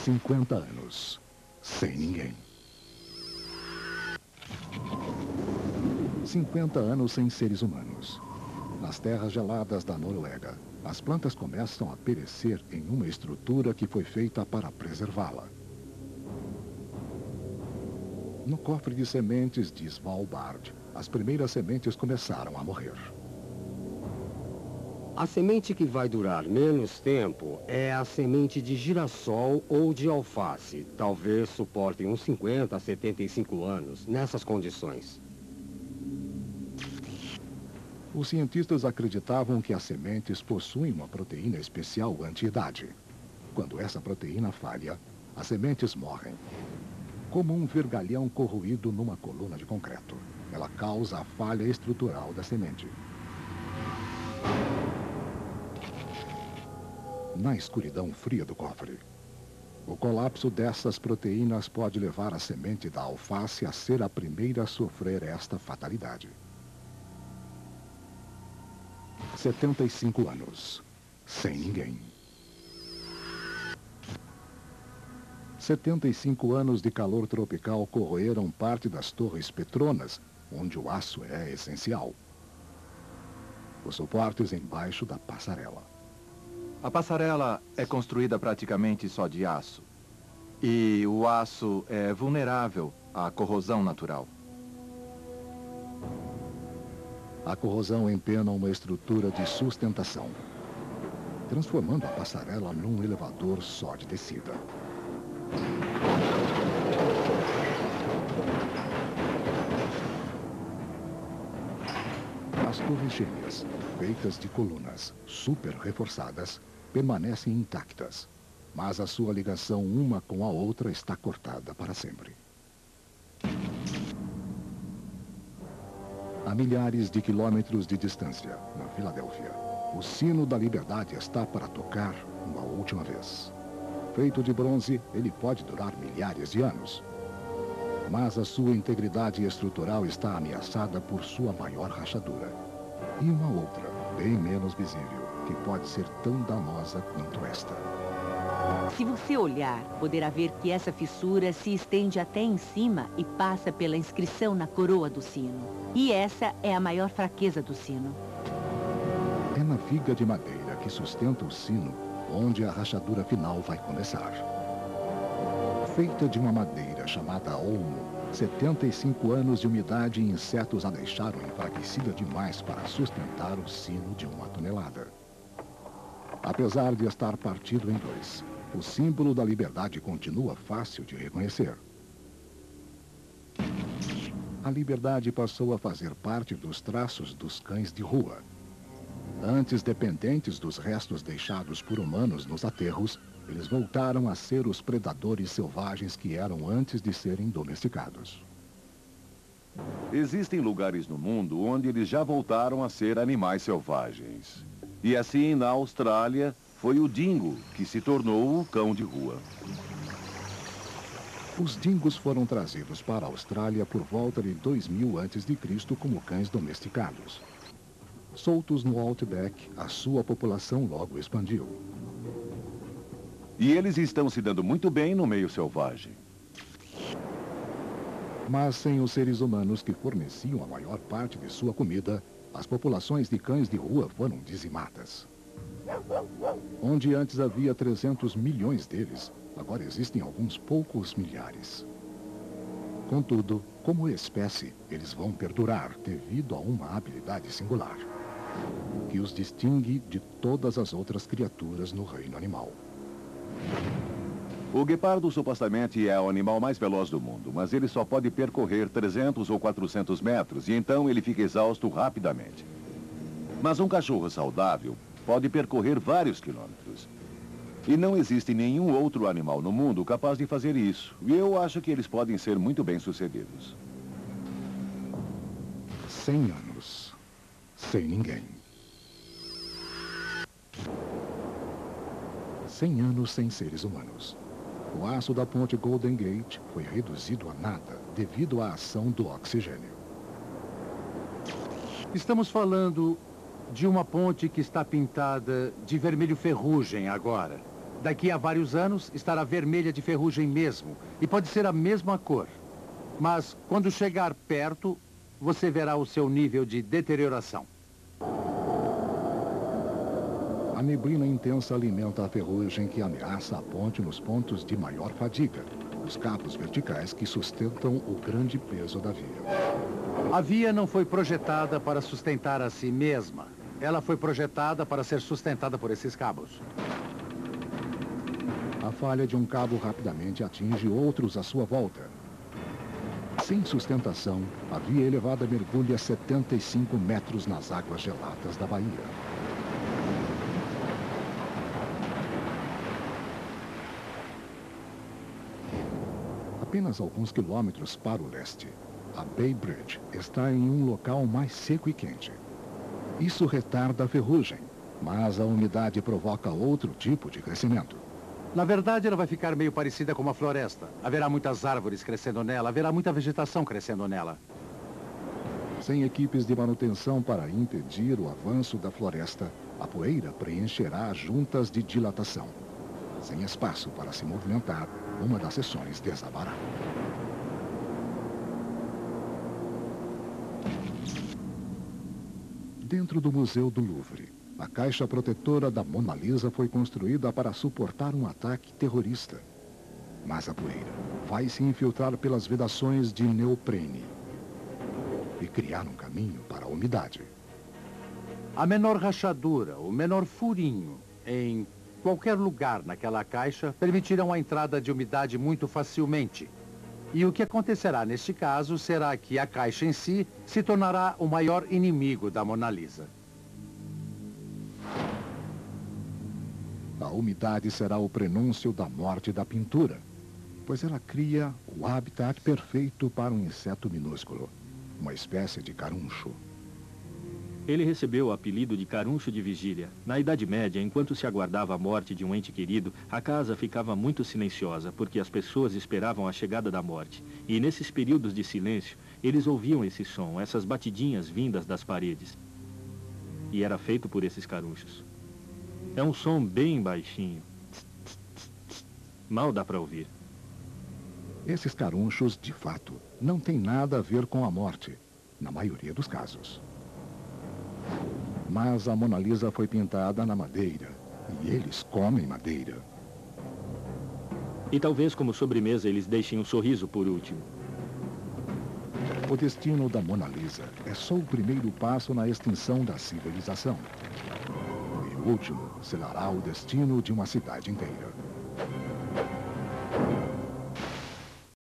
50 anos, sem ninguém. 50 anos sem seres humanos. Nas terras geladas da Noruega, as plantas começam a perecer em uma estrutura que foi feita para preservá-la. No cofre de sementes de Svalbard, as primeiras sementes começaram a morrer. A semente que vai durar menos tempo é a semente de girassol ou de alface. Talvez suportem uns 50 a 75 anos nessas condições. Os cientistas acreditavam que as sementes possuem uma proteína especial anti-idade. Quando essa proteína falha, as sementes morrem. Como um vergalhão corroído numa coluna de concreto. Ela causa a falha estrutural da semente. Na escuridão fria do cofre, o colapso dessas proteínas pode levar a semente da alface a ser a primeira a sofrer esta fatalidade. 75 anos, sem ninguém. 75 anos de calor tropical corroeram parte das torres Petronas, onde o aço é essencial. Os suportes embaixo da passarela. A passarela é construída praticamente só de aço. E o aço é vulnerável à corrosão natural. A corrosão empena uma estrutura de sustentação, transformando a passarela num elevador só de descida. As torres gêmeas, feitas de colunas super reforçadas, permanecem intactas, mas a sua ligação uma com a outra está cortada para sempre. A milhares de quilômetros de distância, na Filadélfia, o sino da liberdade está para tocar uma última vez. Feito de bronze, ele pode durar milhares de anos. Mas a sua integridade estrutural está ameaçada por sua maior rachadura. E uma outra, bem menos visível, que pode ser tão danosa quanto esta. Se você olhar, poderá ver que essa fissura se estende até em cima e passa pela inscrição na coroa do sino. E essa é a maior fraqueza do sino. É na viga de madeira que sustenta o sino onde a rachadura final vai começar. Feita de uma madeira chamada olmo, 75 anos de umidade e insetos a deixaram enfraquecida demais para sustentar o sino de 1 tonelada. Apesar de estar partido em dois, o símbolo da liberdade continua fácil de reconhecer. A liberdade passou a fazer parte dos traços dos cães de rua. Antes dependentes dos restos deixados por humanos nos aterros, eles voltaram a ser os predadores selvagens que eram antes de serem domesticados. Existem lugares no mundo onde eles já voltaram a ser animais selvagens. E assim, na Austrália, foi o dingo que se tornou o cão de rua. Os dingos foram trazidos para a Austrália por volta de 2000 a.C. como cães domesticados. Soltos no Outback, a sua população logo expandiu. E eles estão se dando muito bem no meio selvagem. Mas sem os seres humanos que forneciam a maior parte de sua comida, as populações de cães de rua foram dizimadas. Onde antes havia 300 milhões deles, agora existem alguns poucos milhares. Contudo, como espécie, eles vão perdurar devido a uma habilidade singular, que os distingue de todas as outras criaturas no reino animal. O guepardo supostamente é o animal mais veloz do mundo, mas ele só pode percorrer 300 ou 400 metros e então ele fica exausto rapidamente. Mas um cachorro saudável pode percorrer vários quilômetros. E não existe nenhum outro animal no mundo capaz de fazer isso. E eu acho que eles podem ser muito bem-sucedidos. 100 anos, sem ninguém. 100 anos sem seres humanos. O aço da ponte Golden Gate foi reduzido a nada devido à ação do oxigênio. Estamos falando de uma ponte que está pintada de vermelho ferrugem agora. Daqui a vários anos, estará vermelha de ferrugem mesmo. E pode ser a mesma cor. Mas, quando chegar perto, você verá o seu nível de deterioração. A neblina intensa alimenta a ferrugem que ameaça a ponte nos pontos de maior fadiga, os cabos verticais que sustentam o grande peso da via. A via não foi projetada para sustentar a si mesma. Ela foi projetada para ser sustentada por esses cabos. A falha de um cabo rapidamente atinge outros à sua volta. Sem sustentação, a via elevada mergulha 75 metros nas águas geladas da Bahia. Apenas alguns quilômetros para o leste, a Bay Bridge está em um local mais seco e quente. Isso retarda a ferrugem, mas a umidade provoca outro tipo de crescimento. Na verdade, ela vai ficar meio parecida com uma floresta. Haverá muitas árvores crescendo nela, haverá muita vegetação crescendo nela. Sem equipes de manutenção para impedir o avanço da floresta, a poeira preencherá as juntas de dilatação. Sem espaço para se movimentar, uma das seções desabará. Dentro do Museu do Louvre, a caixa protetora da Mona Lisa foi construída para suportar um ataque terrorista. Mas a poeira vai se infiltrar pelas vedações de neoprene e criar um caminho para a umidade. A menor rachadura, o menor furinho em qualquer lugar naquela caixa permitirão a entrada de umidade muito facilmente. E o que acontecerá neste caso será que a caixa em si se tornará o maior inimigo da Mona Lisa. A umidade será o prenúncio da morte da pintura, pois ela cria o habitat perfeito para um inseto minúsculo, uma espécie de caruncho. Ele recebeu o apelido de caruncho de vigília. Na Idade Média, enquanto se aguardava a morte de um ente querido, a casa ficava muito silenciosa, porque as pessoas esperavam a chegada da morte. E nesses períodos de silêncio, eles ouviam esse som, essas batidinhas vindas das paredes. E era feito por esses carunchos. É um som bem baixinho. Mal dá para ouvir. Esses carunchos, de fato, não têm nada a ver com a morte, na maioria dos casos. Mas a Mona Lisa foi pintada na madeira, e eles comem madeira. E talvez como sobremesa eles deixem um sorriso por último. O destino da Mona Lisa é só o primeiro passo na extinção da civilização. E o último selará o destino de uma cidade inteira.